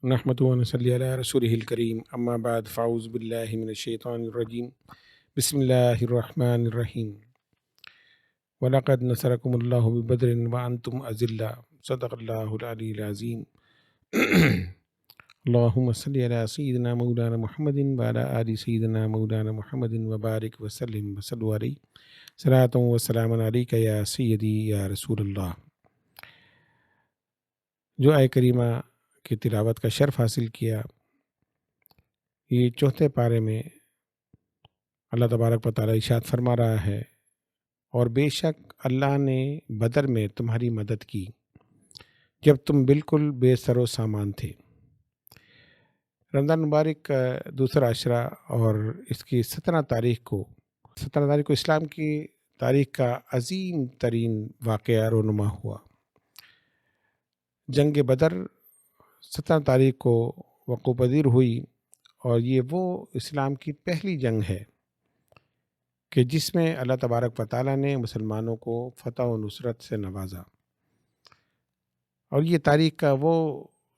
نحمد و نصلی علی رسولہ الکریم اما بعد فاعوذ باللہ من الشیطان الرجیم بسم اللہ الرحمن الرحیم وَلَقَدْ نَصَرَكُمُ اللَّهُ بِبَدْرٍ وَأَنْتُمْ أَذِلَّةٌ صدق اللہ العلی العظیم اللہم صلی علی سیدنا مولانا محمد وعلی آل سیدنا مولانا محمد وبارک وسلم وصلوا علیہ صلاۃ و سلام علیک یا سیدی یا رسول اللہ۔ جو آیہ کریمہ کی تلاوت کا شرف حاصل کیا، یہ چوتھے پارے میں اللہ تبارک و تعالیٰ ارشاد فرما رہا ہے، اور بے شک اللہ نے بدر میں تمہاری مدد کی جب تم بالکل بے سر و سامان تھے۔ رمضان مبارک کا دوسرا عشرہ اور اس کی 17 تاریخ کو اسلام کی تاریخ کا عظیم ترین واقعہ رونما ہوا۔ جنگ بدر 17 تاریخ کو وقوع پذیر ہوئی، اور یہ وہ اسلام کی پہلی جنگ ہے کہ جس میں اللہ تبارک و تعالیٰ نے مسلمانوں کو فتح و نصرت سے نوازا، اور یہ تاریخ کا وہ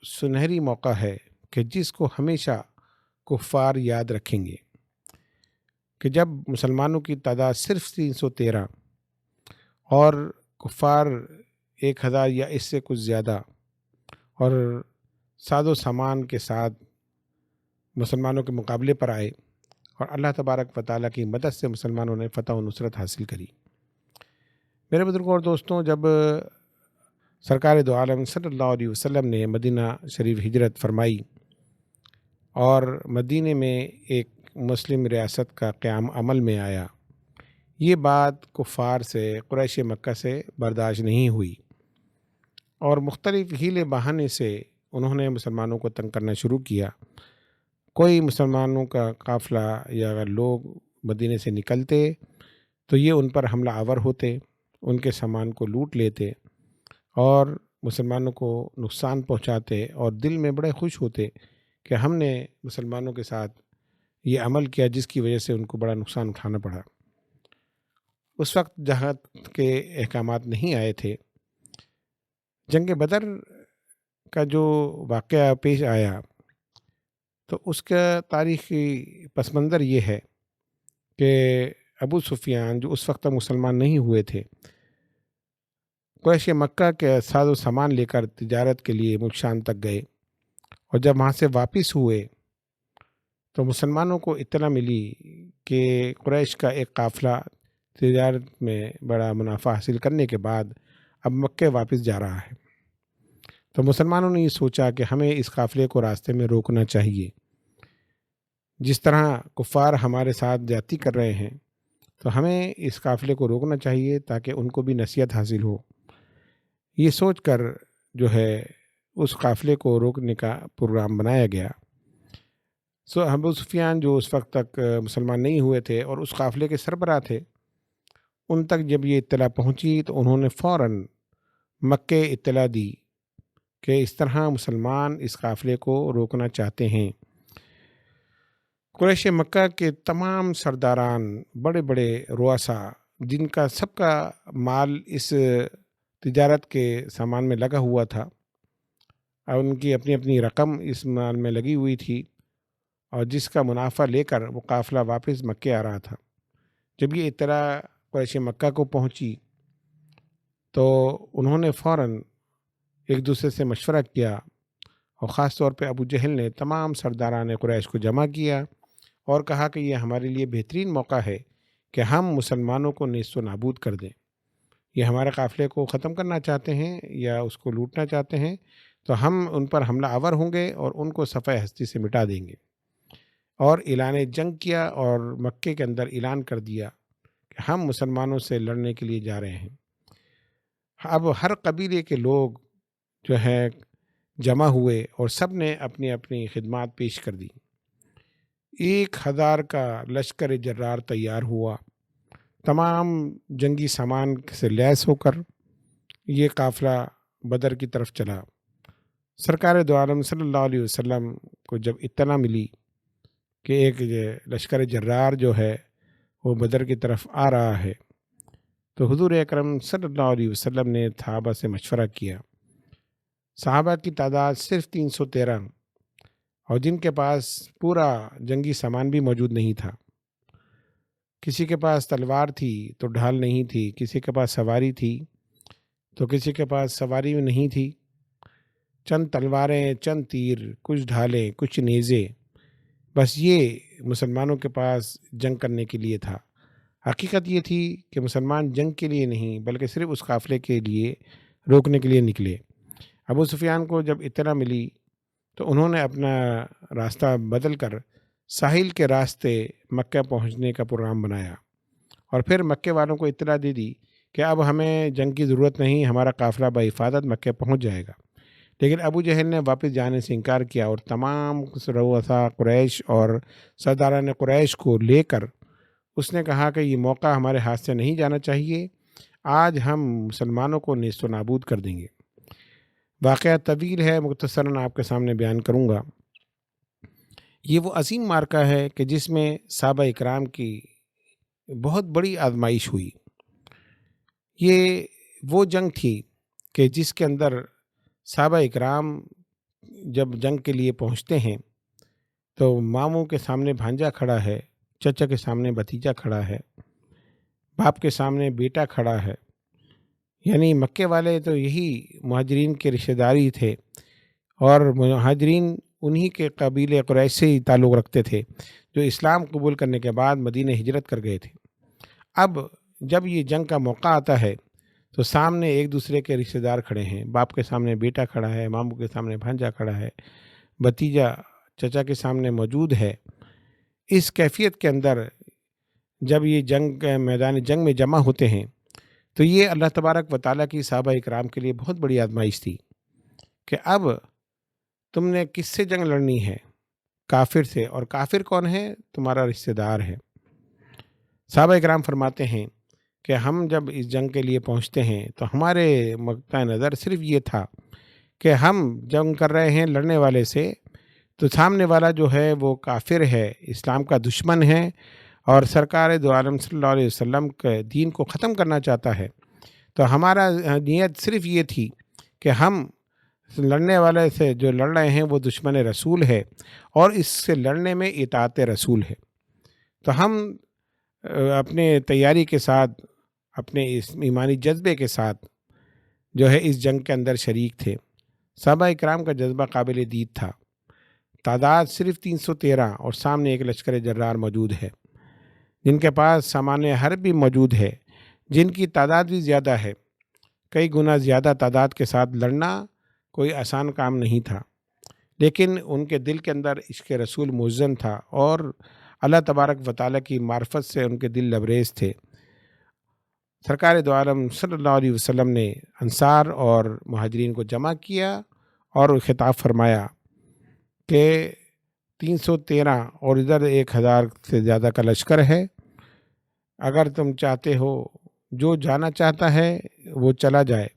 سنہری موقع ہے کہ جس کو ہمیشہ کفار یاد رکھیں گے، کہ جب مسلمانوں کی تعداد صرف 313 اور کفار 1000 یا اس سے کچھ زیادہ اور ساز و سامان کے ساتھ مسلمانوں کے مقابلے پر آئے، اور اللہ تبارک و تعالیٰ کی مدد سے مسلمانوں نے فتح و نصرت حاصل کری۔ میرے بزرگوں اور دوستوں، جب سرکار دو عالم صلی اللہ علیہ وسلم نے مدینہ شریف ہجرت فرمائی اور مدینے میں ایک مسلم ریاست کا قیام عمل میں آیا، یہ بات کفار سے، قریش مکہ سے برداشت نہیں ہوئی، اور مختلف ہیلے بہانے سے انہوں نے مسلمانوں کو تنگ کرنا شروع کیا۔ کوئی مسلمانوں کا قافلہ یا اگر لوگ مدینے سے نکلتے تو یہ ان پر حملہ آور ہوتے، ان کے سامان کو لوٹ لیتے اور مسلمانوں کو نقصان پہنچاتے، اور دل میں بڑے خوش ہوتے کہ ہم نے مسلمانوں کے ساتھ یہ عمل کیا جس کی وجہ سے ان کو بڑا نقصان اٹھانا پڑا۔ اس وقت جہاد کے احکامات نہیں آئے تھے۔ جنگ بدر کا جو واقعہ پیش آیا تو اس کا تاریخی پس منظر یہ ہے کہ ابو سفیان جو اس وقت تک مسلمان نہیں ہوئے تھے، قریش مکہ کے ساز و سامان لے کر تجارت کے لیے ملک شام تک گئے، اور جب وہاں سے واپس ہوئے تو مسلمانوں کو اطلاع ملی کہ قریش کا ایک قافلہ تجارت میں بڑا منافع حاصل کرنے کے بعد اب مکے واپس جا رہا ہے۔ تو مسلمانوں نے یہ سوچا کہ ہمیں اس قافلے کو راستے میں روکنا چاہیے۔ جس طرح کفار ہمارے ساتھ زیادتی کر رہے ہیں تو ہمیں اس قافلے کو روکنا چاہیے تاکہ ان کو بھی نصیحت حاصل ہو۔ یہ سوچ کر جو ہے اس قافلے کو روکنے کا پروگرام بنایا گیا۔ ابو سفیان جو اس وقت تک مسلمان نہیں ہوئے تھے اور اس قافلے کے سربراہ تھے، ان تک جب یہ اطلاع پہنچی تو انہوں نے فوراً مکے اطلاع دی کہ اس طرح مسلمان اس قافلے کو روکنا چاہتے ہیں۔ قریش مکہ کے تمام سرداران، بڑے بڑے رؤساء، جن کا سب کا مال اس تجارت کے سامان میں لگا ہوا تھا، اور ان کی اپنی اپنی رقم اس مال میں لگی ہوئی تھی، اور جس کا منافع لے کر وہ قافلہ واپس مکے آ رہا تھا، جب یہ اطلاع قریش مکہ کو پہنچی تو انہوں نے فوراً ایک دوسرے سے مشورہ کیا، اور خاص طور پہ ابو جہل نے تمام سرداران قریش کو جمع کیا اور کہا کہ یہ ہمارے لیے بہترین موقع ہے کہ ہم مسلمانوں کو نیست و نابود کر دیں۔ یہ ہمارے قافلے کو ختم کرنا چاہتے ہیں یا اس کو لوٹنا چاہتے ہیں، تو ہم ان پر حملہ آور ہوں گے اور ان کو صفحہ ہستی سے مٹا دیں گے۔ اور اعلان جنگ کیا اور مکے کے اندر اعلان کر دیا کہ ہم مسلمانوں سے لڑنے کے لیے جا رہے ہیں۔ اب ہر قبیلے کے لوگ جو ہے جمع ہوئے اور سب نے اپنی اپنی خدمات پیش کر دی۔ 1000 کا لشکر جرار تیار ہوا، تمام جنگی سامان سے لیس ہو کر یہ قافلہ بدر کی طرف چلا۔ سرکار دو عالم صلی اللہ علیہ وسلم کو جب اطلاع ملی کہ ایک لشکر جرار جو ہے وہ بدر کی طرف آ رہا ہے، تو حضور اکرم صلی اللہ علیہ وسلم نے صحابہ سے مشورہ کیا۔ صحابہ کی تعداد صرف 313 اور جن کے پاس پورا جنگی سامان بھی موجود نہیں تھا۔ کسی کے پاس تلوار تھی تو ڈھال نہیں تھی، کسی کے پاس سواری تھی تو کسی کے پاس سواری بھی نہیں تھی۔ چند تلواریں، چند تیر، کچھ ڈھالیں، کچھ نیزے، بس یہ مسلمانوں کے پاس جنگ کرنے کے لیے تھا۔ حقیقت یہ تھی کہ مسلمان جنگ کے لیے نہیں بلکہ صرف اس قافلے کے لیے روکنے کے لیے نکلے۔ ابو سفیان کو جب اطلاع ملی تو انہوں نے اپنا راستہ بدل کر ساحل کے راستے مکہ پہنچنے کا پروگرام بنایا، اور پھر مکے والوں کو اطلاع دے دی کہ اب ہمیں جنگ کی ضرورت نہیں، ہمارا قافلہ بحفاظت مکہ پہنچ جائے گا۔ لیکن ابو جہل نے واپس جانے سے انکار کیا اور تمام رؤسا قریش اور سرداران قریش کو لے کر اس نے کہا کہ یہ موقع ہمارے ہاتھ سے نہیں جانا چاہیے، آج ہم مسلمانوں کو نیست و نابود کر دیں گے۔ واقعہ طویل ہے، مختصراً آپ کے سامنے بیان کروں گا۔ یہ وہ عظیم معرکہ ہے کہ جس میں صحابہ اکرام کی بہت بڑی آزمائش ہوئی۔ یہ وہ جنگ تھی کہ جس کے اندر صحابہ اکرام جب جنگ کے لیے پہنچتے ہیں تو ماموں کے سامنے بھانجا کھڑا ہے، چچا کے سامنے بھتیجا کھڑا ہے، باپ کے سامنے بیٹا کھڑا ہے۔ یعنی مکے والے تو یہی مہاجرین کے رشتہ داری تھے، اور مہاجرین انہی کے قبیلے قریش سے ہی تعلق رکھتے تھے جو اسلام قبول کرنے کے بعد مدینہ ہجرت کر گئے تھے۔ اب جب یہ جنگ کا موقع آتا ہے تو سامنے ایک دوسرے کے رشتہ دار کھڑے ہیں، باپ کے سامنے بیٹا کھڑا ہے، ماموں کے سامنے بھانجا کھڑا ہے، بھتیجا چچا کے سامنے موجود ہے۔ اس کیفیت کے اندر جب یہ جنگ میدان جنگ میں جمع ہوتے ہیں تو یہ اللہ تبارک و تعالیٰ کی صحابہ اکرام کے لیے بہت بڑی آزمائش تھی کہ اب تم نے کس سے جنگ لڑنی ہے؟ کافر سے، اور کافر کون ہے؟ تمہارا رشتہ دار ہے۔ صحابہ اکرام فرماتے ہیں کہ ہم جب اس جنگ کے لیے پہنچتے ہیں تو ہمارے نقطۂ نظر صرف یہ تھا کہ ہم جنگ کر رہے ہیں لڑنے والے سے، تو سامنے والا جو ہے وہ کافر ہے، اسلام کا دشمن ہے، اور سرکار دو عالم صلی اللہ علیہ وسلم کے دین کو ختم کرنا چاہتا ہے۔ تو ہمارا نیت صرف یہ تھی کہ ہم لڑنے والے سے جو لڑ رہے ہیں وہ دشمن رسول ہے، اور اس سے لڑنے میں اطاعت رسول ہے۔ تو ہم اپنے تیاری کے ساتھ، اپنے اس ایمانی جذبے کے ساتھ جو ہے اس جنگ کے اندر شریک تھے۔ صحابہ اکرام کا جذبہ قابل دید تھا۔ تعداد صرف 313 اور سامنے ایک لشکر جرار موجود ہے جن کے پاس سامان حرب بھی موجود ہے، جن کی تعداد بھی زیادہ ہے۔ کئی گنا زیادہ تعداد کے ساتھ لڑنا کوئی آسان کام نہیں تھا، لیکن ان کے دل کے اندر عشق رسول مزن تھا، اور اللہ تبارک و تعالیٰ کی معرفت سے ان کے دل لبریز تھے۔ سرکار دو عالم صلی اللہ علیہ وسلم نے انصار اور مہاجرین کو جمع کیا اور خطاب فرمایا کہ 313 اور ادھر 1000 سے زیادہ کا لشکر ہے، اگر تم چاہتے ہو، جو جانا چاہتا ہے وہ چلا جائے،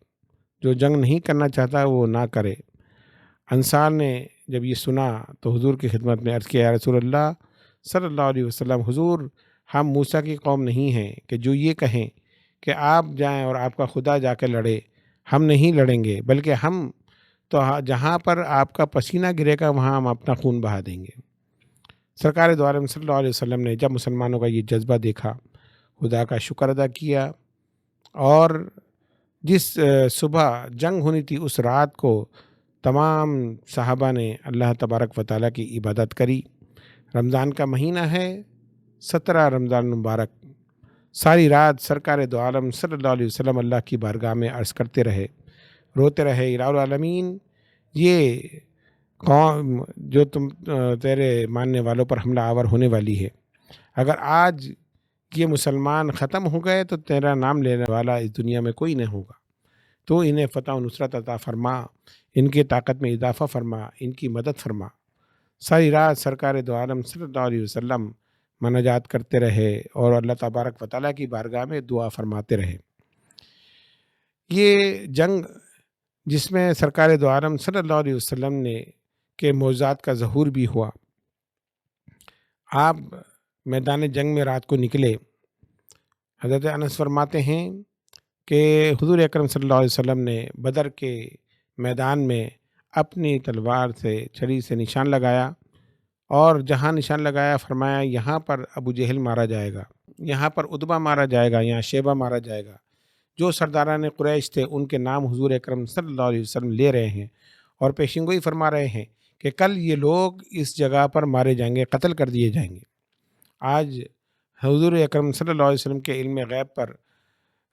جو جنگ نہیں کرنا چاہتا وہ نہ کرے۔ انصار نے جب یہ سنا تو حضور کی خدمت میں عرض کیا، یا رسول اللہ صلی اللہ علیہ وسلم، حضور ہم موسیٰ کی قوم نہیں ہیں کہ جو یہ کہیں کہ آپ جائیں اور آپ کا خدا جا کے لڑے، ہم نہیں لڑیں گے، بلکہ ہم تو جہاں پر آپ کا پسینہ گرے گا وہاں ہم اپنا خون بہا دیں گے۔ سرکار دو عالم صلی اللہ علیہ وسلم نے جب مسلمانوں کا یہ جذبہ دیکھا، خدا کا شکر ادا کیا، اور جس صبح جنگ ہونی تھی اس رات کو تمام صحابہ نے اللہ تبارک و تعالیٰ کی عبادت کری۔ رمضان کا مہینہ ہے، 17 رمضان مبارک، ساری رات سرکار دو عالم صلی اللہ علیہ وسلم اللہ کی بارگاہ میں عرض کرتے رہے، روتے رہے، الہ العالمین، یہ قوم جو تیرے ماننے والوں پر حملہ آور ہونے والی ہے، اگر آج یہ مسلمان ختم ہو گئے تو تیرا نام لینے والا اس دنیا میں کوئی نہیں ہوگا۔ تو انہیں فتح و نصرت عطا فرما، ان کی طاقت میں اضافہ فرما، ان کی مدد فرما۔ ساری رات سرکار دو عالم صلی اللہ علیہ وسلم مناجات کرتے رہے اور اللہ تبارک و تعالیٰ کی بارگاہ میں دعا فرماتے رہے۔ یہ جنگ جس میں سرکار دو عالم صلی اللہ علیہ وسلم نے کے معجزات کا ظہور بھی ہوا۔ آپ میدان جنگ میں رات کو نکلے۔ حضرت انس فرماتے ہیں کہ حضور اکرم صلی اللہ علیہ وسلم نے بدر کے میدان میں اپنی تلوار سے چھری سے نشان لگایا اور جہاں نشان لگایا فرمایا یہاں پر ابو جہل مارا جائے گا، یہاں پر عتبہ مارا جائے گا، یہاں شیبہ مارا جائے گا۔ جو سرداران قریش تھے ان کے نام حضور اکرم صلی اللہ علیہ وسلم لے رہے ہیں اور پیشین گوئی فرما رہے ہیں کہ کل یہ لوگ اس جگہ پر مارے جائیں گے، قتل کر دیے جائیں گے۔ آج حضور اکرم صلی اللہ علیہ وسلم کے علم غیب پر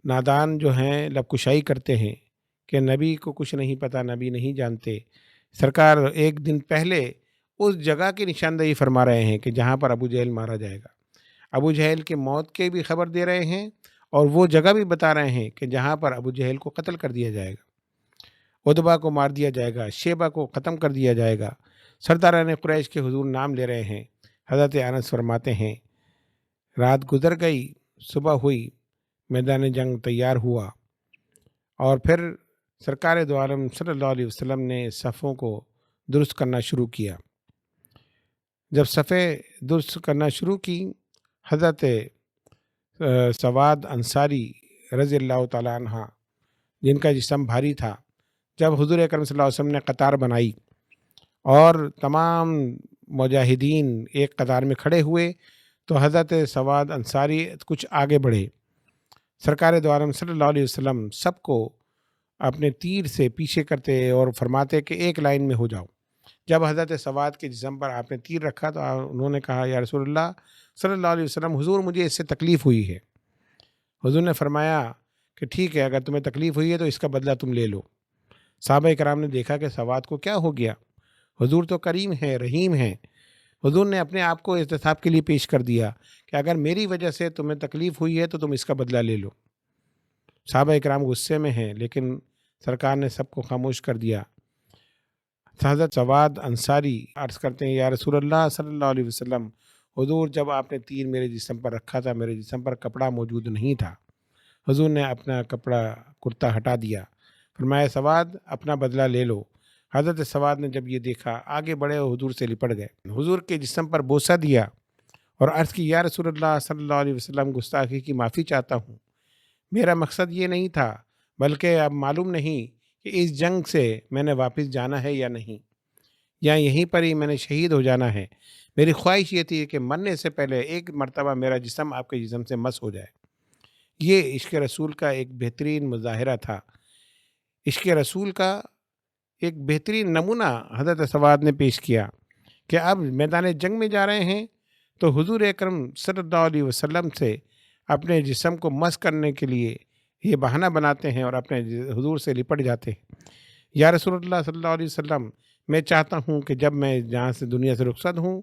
نادان جو ہیں لب کشائی کرتے ہیں کہ نبی کو کچھ نہیں پتہ، نبی نہیں جانتے۔ سرکار ایک دن پہلے اس جگہ کی نشاندہی فرما رہے ہیں کہ جہاں پر ابو جہل مارا جائے گا، ابو جہل کے موت کے بھی خبر دے رہے ہیں اور وہ جگہ بھی بتا رہے ہیں کہ جہاں پر ابو جہل کو قتل کر دیا جائے گا، عتبہ کو مار دیا جائے گا، شیبہ کو ختم کر دیا جائے گا۔ سرداران قریش کے حضور نام لے رہے ہیں۔ حضرت انس فرماتے ہیں رات گزر گئی، صبح ہوئی، میدان جنگ تیار ہوا اور پھر سرکار دو عالم صلی اللہ علیہ وسلم نے صفوں کو درست کرنا شروع کیا۔ جب صفیں درست کرنا شروع کی، حضرت سواد انصاری رضی اللہ تعالیٰ عنہ جن کا جسم بھاری تھا، جب حضور اکرم صلی اللہ علیہ وسلم نے قطار بنائی اور تمام مجاہدین ایک قطار میں کھڑے ہوئے تو حضرت سواد انصاری کچھ آگے بڑھے۔ سرکار دو عالم صلی اللہ علیہ وسلم سب کو اپنے تیر سے پیچھے کرتے اور فرماتے کہ ایک لائن میں ہو جاؤ۔ جب حضرت سواد کے جسم پر آپ نے تیر رکھا تو انہوں نے کہا یا رسول اللہ صلی اللہ علیہ وسلم، حضور مجھے اس سے تکلیف ہوئی ہے۔ حضور نے فرمایا کہ ٹھیک ہے، اگر تمہیں تکلیف ہوئی ہے تو اس کا بدلہ تم لے لو۔ صحابہ کرام نے دیکھا کہ سواد کو کیا ہو گیا، حضور تو کریم ہے، رحیم ہے۔ حضور نے اپنے آپ کو احتساب کے لیے پیش کر دیا کہ اگر میری وجہ سے تمہیں تکلیف ہوئی ہے تو تم اس کا بدلہ لے لو۔ صحابہ کرام غصے میں ہیں لیکن سرکار نے سب کو خاموش کر دیا۔ حضرت سواد انصاری عرض کرتے ہیں یا رسول اللہ صلی اللہ علیہ وسلم، حضور جب آپ نے تیر میرے جسم پر رکھا تھا میرے جسم پر کپڑا موجود نہیں تھا۔ حضور نے اپنا کپڑا کرتا ہٹا دیا، فرمایا سواد اپنا بدلہ لے لو۔ حضرت سواد نے جب یہ دیکھا آگے بڑھے اور حضور سے لپٹ گئے، حضور کے جسم پر بوسہ دیا اور عرض کی یا رسول اللہ صلی اللہ علیہ وسلم، گستاخی کی معافی چاہتا ہوں، میرا مقصد یہ نہیں تھا، بلکہ اب معلوم نہیں کہ اس جنگ سے میں نے واپس جانا ہے یا نہیں، یا یہیں پر ہی میں نے شہید ہو جانا ہے۔ میری خواہش یہ تھی کہ مرنے سے پہلے ایک مرتبہ میرا جسم آپ کے جسم سے مس ہو جائے۔ یہ عشق رسول کا ایک بہترین مظاہرہ تھا۔ عشق رسول کا ایک بہترین نمونہ حضرت سواد نے پیش کیا کہ اب میدان جنگ میں جا رہے ہیں تو حضور اکرم صلی اللہ علیہ وسلم سے اپنے جسم کو مس کرنے کے لیے یہ بہانہ بناتے ہیں اور اپنے حضور سے لپٹ جاتے ہیں۔ یا رسول اللہ صلی اللہ علیہ وسلم، میں چاہتا ہوں کہ جب میں جہاں سے دنیا سے رخصت ہوں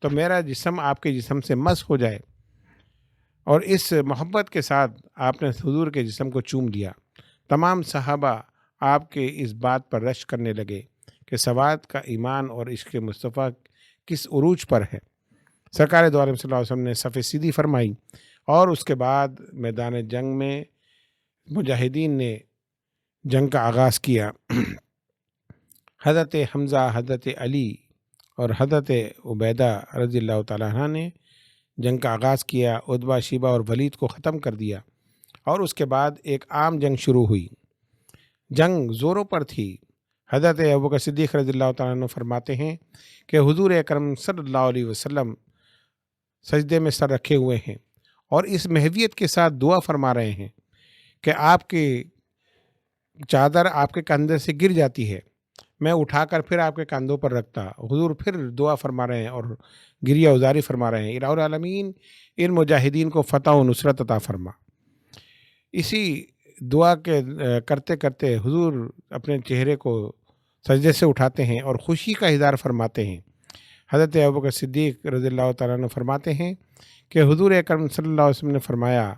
تو میرا جسم آپ کے جسم سے مس ہو جائے۔ اور اس محبت کے ساتھ آپ نے حضور کے جسم کو چوم لیا۔ تمام صحابہ آپ کے اس بات پر رشک کرنے لگے کہ سواد کا ایمان اور عشق مصطفیٰ کس عروج پر ہے۔ سرکار دو عالم صلی اللہ علیہ وسلم نے صف سیدھی فرمائی اور اس کے بعد میدان جنگ میں مجاہدین نے جنگ کا آغاز کیا۔ حضرت حمزہ، حضرت علی اور حضرت عبیدہ رضی اللہ تعالیٰ عنہ نے جنگ کا آغاز کیا، عتبہ، شیبہ اور ولید کو ختم کر دیا اور اس کے بعد ایک عام جنگ شروع ہوئی۔ جنگ زوروں پر تھی۔ حضرت ابوبکر صدیق رضی اللہ تعالیٰ عنہ فرماتے ہیں کہ حضور اکرم صلی اللہ علیہ وسلم سجدے میں سر رکھے ہوئے ہیں اور اس محویت کے ساتھ دعا فرما رہے ہیں کہ آپ کی چادر آپ کے کندھے سے گر جاتی ہے، میں اٹھا کر پھر آپ کے کندھوں پر رکھتا۔ حضور پھر دعا فرما رہے ہیں اور گریہ ازاری فرما رہے ہیں، الہ العالمین ان مجاہدین کو فتح و نصرت عطا فرما۔ اسی دعا کے کرتے کرتے حضور اپنے چہرے کو سجدے سے اٹھاتے ہیں اور خوشی کا اظہار فرماتے ہیں۔ حضرت ابوبکر صدیق رضی اللہ تعالیٰ عنہ فرماتے ہیں کہ حضور اکرم صلی اللہ علیہ وسلم نے فرمایا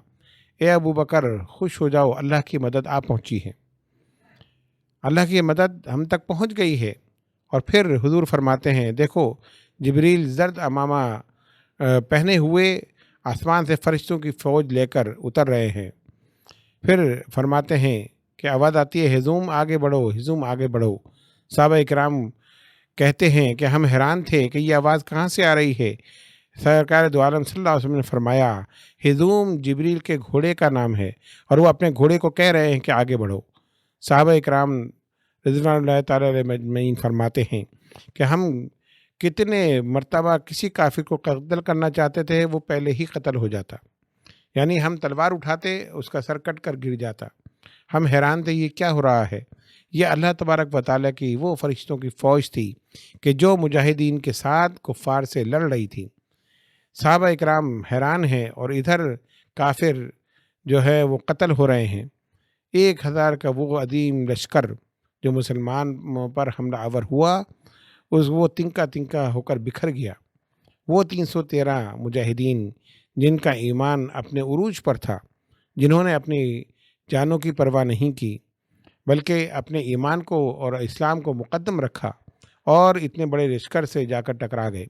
اے ابو بکر خوش ہو جاؤ، اللہ کی مدد آپ پہنچی ہے، اللہ کی مدد ہم تک پہنچ گئی ہے۔ اور پھر حضور فرماتے ہیں دیکھو جبریل زرد امامہ پہنے ہوئے آسمان سے فرشتوں کی فوج لے کر اتر رہے ہیں۔ پھر فرماتے ہیں کہ آواز آتی ہے ہزوم آگے بڑھو، ہزوم آگے بڑھو۔ صحابہ اکرام کہتے ہیں کہ ہم حیران تھے کہ یہ آواز کہاں سے آ رہی ہے۔ سرکار دو عالم صلی اللہ علیہ وسلم نے فرمایا ہزوم جبریل کے گھوڑے کا نام ہے اور وہ اپنے گھوڑے کو کہہ رہے ہیں کہ آگے بڑھو۔ صحابہ اکرام رضوان اللہ تعالیٰ علیہ مجمعین فرماتے ہیں کہ ہم کتنے مرتبہ کسی کافر کو قتل کرنا چاہتے تھے وہ پہلے ہی قتل ہو جاتا، یعنی ہم تلوار اٹھاتے اس کا سر کٹ کر گر جاتا۔ ہم حیران تھے یہ کیا ہو رہا ہے؟ یہ اللہ تبارک و تعالیٰ کی وہ فرشتوں کی فوج تھی کہ جو مجاہدین کے ساتھ کفار سے لڑ رہی تھی۔ صحابہ اکرام حیران ہیں اور ادھر کافر جو ہے وہ قتل ہو رہے ہیں۔ 1000 کا وہ عظیم لشکر جو مسلمان پر حملہ آور ہوا، وہ تنکا تنکا ہو کر بکھر گیا۔ وہ 313 مجاہدین جن کا ایمان اپنے عروج پر تھا، جنہوں نے اپنی جانوں کی پرواہ نہیں کی بلکہ اپنے ایمان کو اور اسلام کو مقدم رکھا اور اتنے بڑے لشکر سے جا کر ٹکرا گئے۔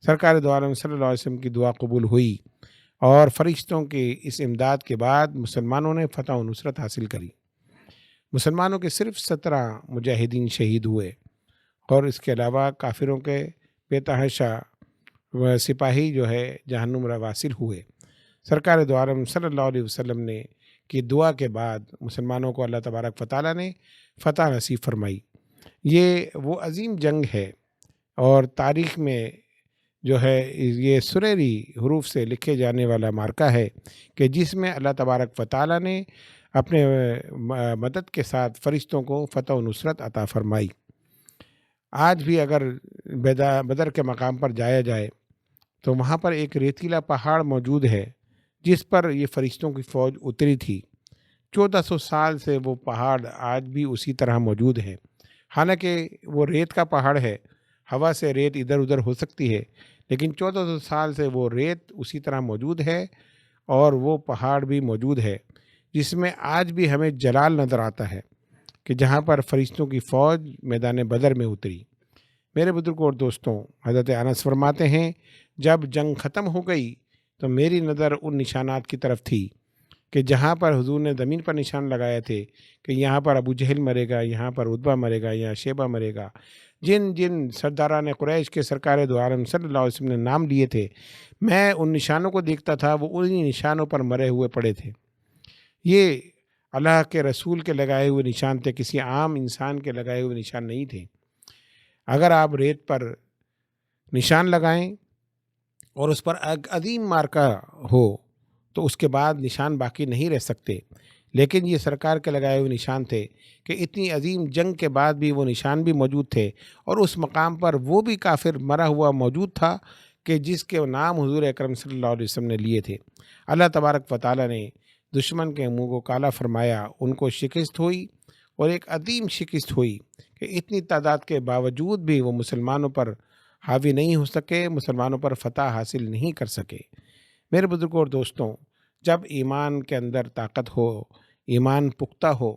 سرکار دو عالم صلی اللہ علیہ وسلم کی دعا قبول ہوئی اور فرشتوں کی اس امداد کے بعد مسلمانوں نے فتح و نصرت حاصل کری۔ مسلمانوں کے صرف 17 مجاہدین شہید ہوئے اور اس کے علاوہ کافروں کے بے تحاشا سپاہی جو ہے جہنم را واصل ہوئے۔ سرکار دو عالم صلی اللہ علیہ وسلم نے کی دعا کے بعد مسلمانوں کو اللہ تبارک و تعالیٰ نے فتح نصیب فرمائی۔ یہ وہ عظیم جنگ ہے اور تاریخ میں جو ہے یہ سنہری حروف سے لکھے جانے والا معرکہ ہے کہ جس میں اللہ تبارک و تعالیٰ نے اپنے مدد کے ساتھ فرشتوں کو فتح و نصرت عطا فرمائی۔ آج بھی اگر بدر کے مقام پر جایا جائے تو وہاں پر ایک ریتیلا پہاڑ موجود ہے جس پر یہ فرشتوں کی فوج اتری تھی۔ 1400 سال سے وہ پہاڑ آج بھی اسی طرح موجود ہے۔ حالانکہ وہ ریت کا پہاڑ ہے، ہوا سے ریت ادھر ادھر ہو سکتی ہے، لیکن 1400 سال سے وہ ریت اسی طرح موجود ہے اور وہ پہاڑ بھی موجود ہے جس میں آج بھی ہمیں جلال نظر آتا ہے کہ جہاں پر فرشتوں کی فوج میدان بدر میں اتری۔ میرے بزرگوں اور دوستوں، حضرت انس فرماتے ہیں جب جنگ ختم ہو گئی تو میری نظر ان نشانات کی طرف تھی کہ جہاں پر حضور نے زمین پر نشان لگائے تھے کہ یہاں پر ابو جہل مرے گا، یہاں پر عتبہ مرے گا، یہاں شیبہ مرے گا، جن جن سرداران قریش کے سرکار دو عالم صلی اللہ علیہ وسلم نے نام لیے تھے، میں ان نشانوں کو دیکھتا تھا، وہ انہی نشانوں پر مرے ہوئے پڑے تھے۔ یہ اللہ کے رسول کے لگائے ہوئے نشان تھے، کسی عام انسان کے لگائے ہوئے نشان نہیں تھے۔ اگر آپ ریت پر نشان لگائیں اور اس پر عظیم مارکا ہو تو اس کے بعد نشان باقی نہیں رہ سکتے، لیکن یہ سرکار کے لگائے ہوئے نشان تھے کہ اتنی عظیم جنگ کے بعد بھی وہ نشان بھی موجود تھے اور اس مقام پر وہ بھی کافر مرا ہوا موجود تھا کہ جس کے نام حضور اکرم صلی اللہ علیہ وسلم نے لیے تھے۔ اللہ تبارک و تعالیٰ نے دشمن کے منہ کو کالا فرمایا، ان کو شکست ہوئی اور ایک عظیم شکست ہوئی کہ اتنی تعداد کے باوجود بھی وہ مسلمانوں پر حاوی نہیں ہو سکے، مسلمانوں پر فتح حاصل نہیں کر سکے۔ میرے بزرگوں اور دوستوں، جب ایمان کے اندر طاقت ہو، ایمان پختہ ہو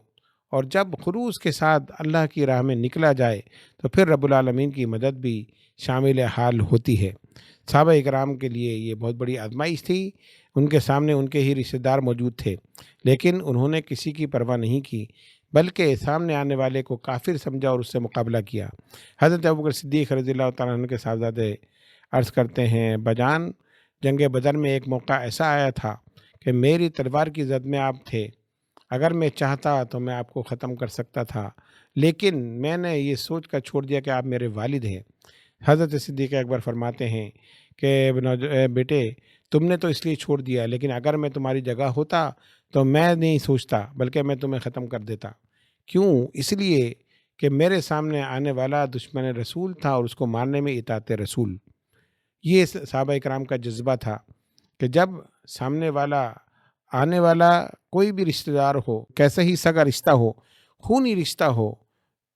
اور جب خلوص کے ساتھ اللہ کی راہ میں نکلا جائے تو پھر رب العالمین کی مدد بھی شامل حال ہوتی ہے۔ صحابہ اکرام کے لیے یہ بہت بڑی آزمائش تھی، ان کے سامنے ان کے ہی رشتہ دار موجود تھے، لیکن انہوں نے کسی کی پرواہ نہیں کی بلکہ سامنے آنے والے کو کافر سمجھا اور اس سے مقابلہ کیا۔ حضرت ابوبکر صدیق رضی اللہ تعالیٰ عنہ کے صاحبزادے عرض کرتے ہیں، بجان جنگ بدر میں ایک موقع ایسا آیا تھا کہ میری تلوار کی زد میں آپ تھے، اگر میں چاہتا تو میں آپ کو ختم کر سکتا تھا، لیکن میں نے یہ سوچ کر چھوڑ دیا کہ آپ میرے والد ہیں۔ حضرت صدیق اکبر فرماتے ہیں کہ بیٹے تم نے تو اس لیے چھوڑ دیا، لیکن اگر میں تمہاری جگہ ہوتا تو میں نہیں سوچتا بلکہ میں تمہیں ختم کر دیتا۔ کیوں؟ اس لیے کہ میرے سامنے آنے والا دشمن رسول تھا اور اس کو مارنے میں اطاعت رسول۔ یہ صحابہ کرام کا جذبہ تھا کہ جب سامنے والا آنے والا کوئی بھی رشتہ دار ہو، کیسا ہی سگا رشتہ ہو، خونی رشتہ ہو،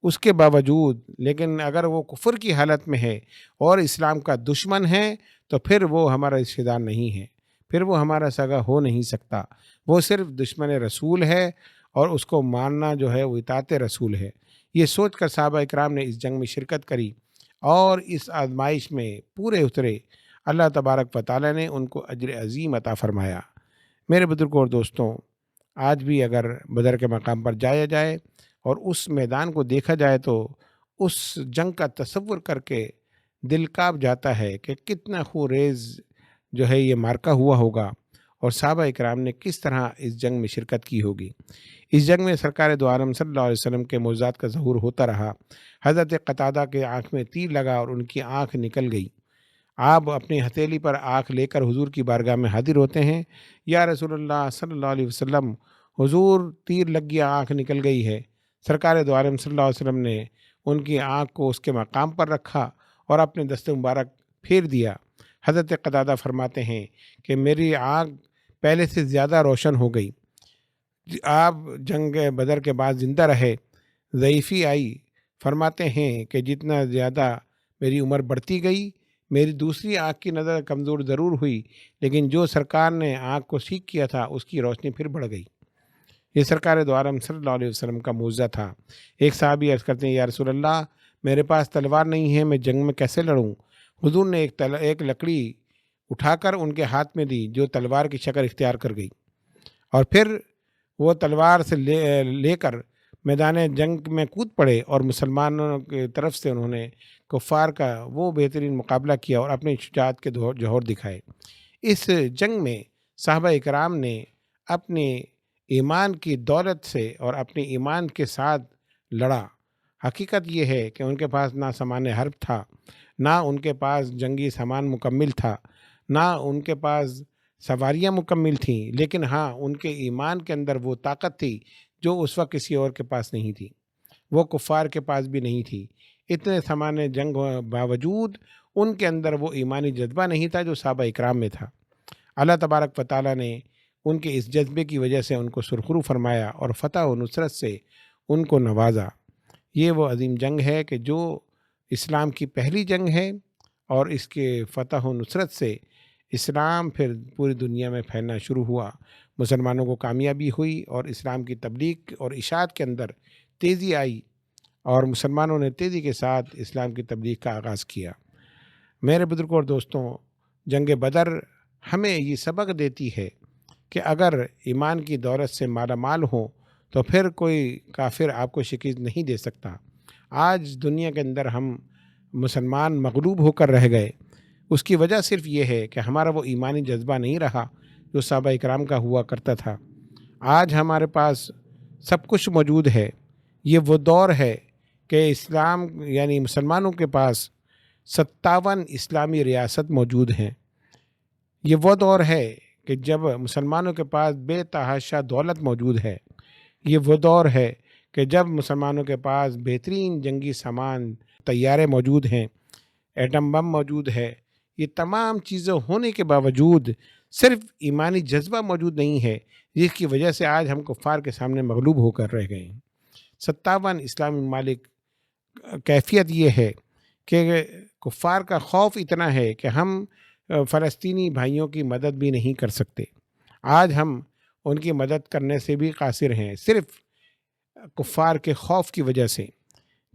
اس کے باوجود لیکن اگر وہ کفر کی حالت میں ہے اور اسلام کا دشمن ہے تو پھر وہ ہمارا رشتہ دار نہیں ہے، پھر وہ ہمارا سگا ہو نہیں سکتا، وہ صرف دشمن رسول ہے اور اس کو ماننا جو ہے وہ اطاعت رسول ہے۔ یہ سوچ کر صحابہ اکرام نے اس جنگ میں شرکت کری اور اس آزمائش میں پورے اترے۔ اللہ تبارک و تعالیٰ نے ان کو اجر عظیم عطا فرمایا۔ میرے بزرگوں اور دوستوں، آج بھی اگر بدر کے مقام پر جایا جائے اور اس میدان کو دیکھا جائے تو اس جنگ کا تصور کر کے دل کانپ جاتا ہے کہ کتنا خونریز جو ہے یہ مارکا ہوا ہوگا اور صحابہ اکرام نے کس طرح اس جنگ میں شرکت کی ہوگی۔ اس جنگ میں سرکار دو عالم صلی اللہ علیہ وسلم کے معجزات کا ظہور ہوتا رہا۔ حضرت قتادہ کے آنکھ میں تیر لگا اور ان کی آنکھ نکل گئی۔ آپ اپنی ہتھیلی پر آنکھ لے کر حضور کی بارگاہ میں حاضر ہوتے ہیں، یا رسول اللہ صلی اللہ علیہ وسلم، حضور تیر لگ گیا، آنکھ نکل گئی ہے۔ سرکار دو عالم صلی اللہ علیہ وسلم نے ان کی آنکھ کو اس کے مقام پر رکھا اور اپنے دست مبارک پھیر دیا۔ حضرت قتادہ فرماتے ہیں کہ میری آنکھ پہلے سے زیادہ روشن ہو گئی۔ آپ جنگ بدر کے بعد زندہ رہے، ضعیفی آئی۔ فرماتے ہیں کہ جتنا زیادہ میری عمر بڑھتی گئی، میری دوسری آنکھ کی نظر کمزور ضرور ہوئی، لیکن جو سرکار نے آنکھ کو ٹھیک کیا تھا اس کی روشنی پھر بڑھ گئی۔ یہ سرکار دو عالم صلی اللہ علیہ وسلم کا معجزہ تھا۔ ایک صحابی عرض کرتے ہیں، یا رسول اللہ، میرے پاس تلوار نہیں ہے، میں جنگ میں کیسے لڑوں؟ حضور نے ایک لکڑی اٹھا کر ان کے ہاتھ میں دی جو تلوار کی شکل اختیار کر گئی، اور پھر وہ تلوار سے لے کر میدان جنگ میں کود پڑے، اور مسلمانوں کی طرف سے انہوں نے کفار کا وہ بہترین مقابلہ کیا اور اپنی شجاعت کے جوہر دکھائے۔ اس جنگ میں صحابہ اکرام نے اپنے ایمان کی دولت سے اور اپنے ایمان کے ساتھ لڑا۔ حقیقت یہ ہے کہ ان کے پاس نہ سامان حرب تھا، نہ ان کے پاس جنگی سامان مکمل تھا، نہ ان کے پاس سواریاں مکمل تھیں، لیکن ہاں ان کے ایمان کے اندر وہ طاقت تھی جو اس وقت کسی اور کے پاس نہیں تھی، وہ کفار کے پاس بھی نہیں تھی۔ اتنے سامان جنگ باوجود ان کے اندر وہ ایمانی جذبہ نہیں تھا جو صحابہ اکرام میں تھا۔ اللہ تبارک و تعالیٰ نے ان کے اس جذبے کی وجہ سے ان کو سرخرو فرمایا اور فتح و نصرت سے ان کو نوازا۔ یہ وہ عظیم جنگ ہے کہ جو اسلام کی پہلی جنگ ہے، اور اس کے فتح و نصرت سے اسلام پھر پوری دنیا میں پھیلنا شروع ہوا، مسلمانوں کو کامیابی ہوئی اور اسلام کی تبلیغ اور اشاعت کے اندر تیزی آئی، اور مسلمانوں نے تیزی کے ساتھ اسلام کی تبلیغ کا آغاز کیا۔ میرے بزرگوں اور دوستوں، جنگ بدر ہمیں یہ سبق دیتی ہے کہ اگر ایمان کی دولت سے مالا مال ہو تو پھر کوئی کافر آپ کو شکست نہیں دے سکتا۔ آج دنیا کے اندر ہم مسلمان مغلوب ہو کر رہ گئے، اس کی وجہ صرف یہ ہے کہ ہمارا وہ ایمانی جذبہ نہیں رہا جو صحابہ اکرام کا ہوا کرتا تھا۔ آج ہمارے پاس سب کچھ موجود ہے۔ یہ وہ دور ہے کہ اسلام یعنی مسلمانوں کے پاس 57 اسلامی ریاست موجود ہیں۔ یہ وہ دور ہے کہ جب مسلمانوں کے پاس بے تحاشا دولت موجود ہے۔ یہ وہ دور ہے کہ جب مسلمانوں کے پاس بہترین جنگی سامان، طیارے موجود ہیں، ایٹم بم موجود ہے۔ یہ تمام چیزیں ہونے کے باوجود صرف ایمانی جذبہ موجود نہیں ہے، جس کی وجہ سے آج ہم کفار کے سامنے مغلوب ہو کر رہ گئے ہیں۔ 57 اسلامی ممالک، کیفیت یہ ہے کہ کفار کا خوف اتنا ہے کہ ہم فلسطینی بھائیوں کی مدد بھی نہیں کر سکتے۔ آج ہم ان کی مدد کرنے سے بھی قاصر ہیں، صرف کفار کے خوف کی وجہ سے۔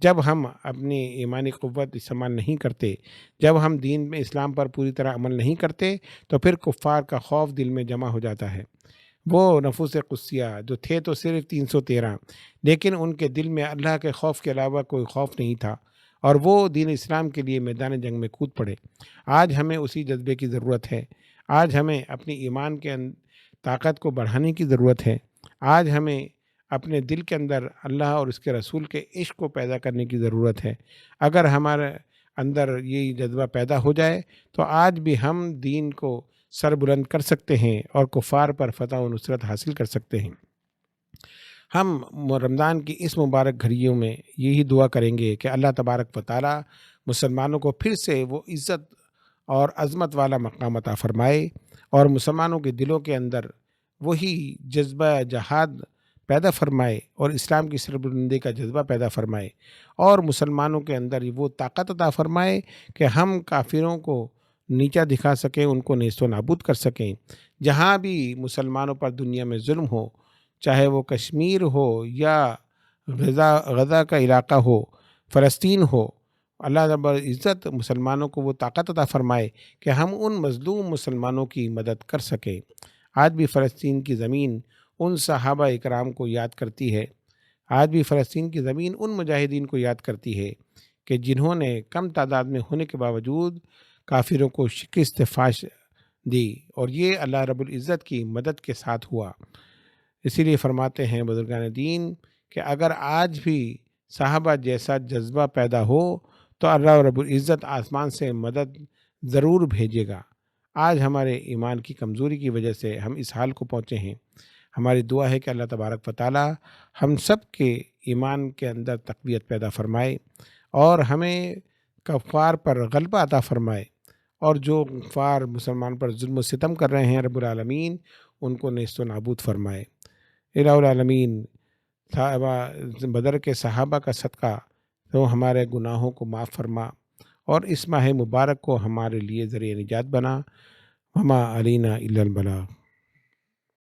جب ہم اپنی ایمانی قوت استعمال نہیں کرتے، جب ہم دین میں اسلام پر پوری طرح عمل نہیں کرتے، تو پھر کفار کا خوف دل میں جمع ہو جاتا ہے۔ وہ نفوس قدسیہ جو تھے تو صرف 313، لیکن ان کے دل میں اللہ کے خوف کے علاوہ کوئی خوف نہیں تھا، اور وہ دین اسلام کے لیے میدان جنگ میں کود پڑے۔ آج ہمیں اسی جذبے کی ضرورت ہے۔ آج ہمیں اپنی ایمان کے طاقت کو بڑھانے کی ضرورت ہے۔ آج ہمیں اپنے دل کے اندر اللہ اور اس کے رسول کے عشق کو پیدا کرنے کی ضرورت ہے۔ اگر ہمارے اندر یہ جذبہ پیدا ہو جائے تو آج بھی ہم دین کو سر بلند کر سکتے ہیں اور کفار پر فتح و نصرت حاصل کر سکتے ہیں۔ ہم رمضان کی اس مبارک گھڑیوں میں یہی دعا کریں گے کہ اللہ تبارک و تعالی مسلمانوں کو پھر سے وہ عزت اور عظمت والا مقام عطا فرمائے، اور مسلمانوں کے دلوں کے اندر وہی جذبہ جہاد پیدا فرمائے اور اسلام کی سربلندی کا جذبہ پیدا فرمائے، اور مسلمانوں کے اندر وہ طاقت عطا فرمائے کہ ہم کافروں کو نیچا دکھا سکیں، ان کو نیست و نابود کر سکیں۔ جہاں بھی مسلمانوں پر دنیا میں ظلم ہو، چاہے وہ کشمیر ہو یا غزہ کا علاقہ ہو، فلسطین ہو، اللہ رب العزت مسلمانوں کو وہ طاقت عطا فرمائے کہ ہم ان مظلوم مسلمانوں کی مدد کر سکیں۔ آج بھی فلسطین کی زمین ان صحابہ اکرام کو یاد کرتی ہے۔ آج بھی فلسطین کی زمین ان مجاہدین کو یاد کرتی ہے کہ جنہوں نے کم تعداد میں ہونے کے باوجود کافروں کو شکست فاش دی، اور یہ اللہ رب العزت کی مدد کے ساتھ ہوا۔ اسی لیے فرماتے ہیں بزرگان دین کہ اگر آج بھی صحابہ جیسا جذبہ پیدا ہو تو اللہ رب العزت آسمان سے مدد ضرور بھیجے گا۔ آج ہمارے ایمان کی کمزوری کی وجہ سے ہم اس حال کو پہنچے ہیں۔ ہماری دعا ہے کہ اللہ تبارک و تعالی ہم سب کے ایمان کے اندر تقویت پیدا فرمائے اور ہمیں کفار پر غلبہ عطا فرمائے، اور جو کفار مسلمان پر ظلم و ستم کر رہے ہیں رب العالمین ان کو نیست و نابود فرمائے۔ الہ العالمین، صحابہ بدر کے صحابہ کا صدقہ تو ہمارے گناہوں کو معاف فرما اور اس ماہ مبارک کو ہمارے لیے ذریعہ نجات بنا۔ وما علینا الا البلاغ۔